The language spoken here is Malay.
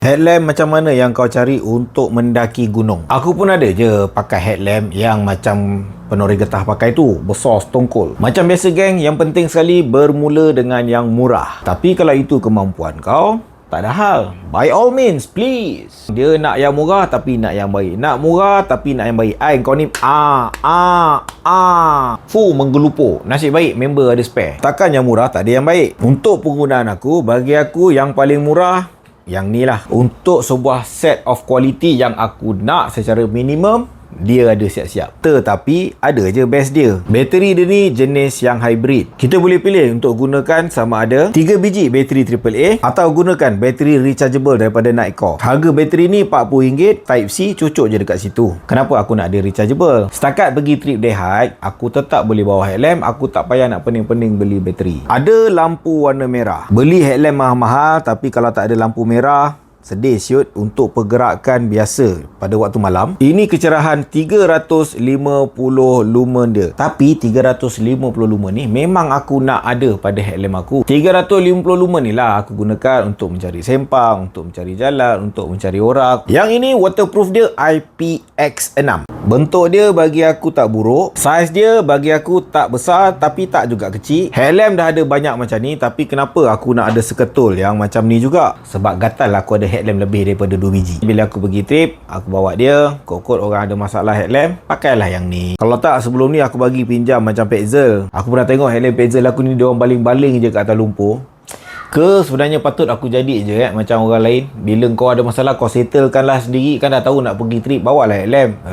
Headlamp macam mana yang kau cari untuk mendaki gunung? Aku pun ada je pakai headlamp yang macam penori getah pakai tu, besar setongkol. Macam biasa geng, yang penting sekali bermula dengan yang murah. Tapi kalau itu kemampuan kau, tak ada hal. By all means, please. Dia nak yang murah tapi nak yang baik. Nak murah tapi nak yang baik. Kau ni menggelupur. Nasib baik member ada spare. Takkan yang murah tak ada yang baik. Untuk penggunaan aku, bagi aku yang paling murah yang ni lah. Untuk sebuah set of quality yang aku nak secara minimum, dia ada siap-siap. Tetapi ada je best dia. Bateri dia ni jenis yang hybrid. Kita boleh pilih untuk gunakan sama ada 3 biji bateri AAA atau gunakan bateri rechargeable daripada Nightcore. Harga bateri ni RM40, Type C cucuk je dekat situ. Kenapa aku nak dia rechargeable? Setakat pergi trip day hike, aku tetap boleh bawa headlamp. Aku tak payah nak pening-pening beli bateri. Ada lampu warna merah. Beli headlamp mahal-mahal, tapi kalau tak ada lampu merah, sedih siut untuk pergerakan biasa pada waktu malam. Ini kecerahan 350 lumen dia. Tapi 350 lumen ni memang aku nak ada pada headlamp aku. 350 lumen ni lah aku gunakan untuk mencari sempang, untuk mencari jalan, untuk mencari orang. Yang ini waterproof dia IPX6. Bentuk dia bagi aku tak buruk. Saiz dia bagi aku tak besar tapi tak juga kecil. Headlamp dah ada banyak macam ni, tapi kenapa aku nak ada seketul yang macam ni juga? Sebab gatal aku ada headlamp lebih daripada 2 biji. Bila aku pergi trip, aku bawa dia. Kot-kot orang ada masalah headlamp, pakailah yang ni. Kalau tak, sebelum ni aku bagi pinjam macam Petzl. Aku pernah tengok headlamp Petzl aku ni, dia orang baling-baling je kat atas lumpur. Sebenarnya patut aku jadi je macam orang lain. Bila kau ada masalah, kau settlekanlah sendiri. Kan dah tahu nak pergi trip, bawalah headlamp.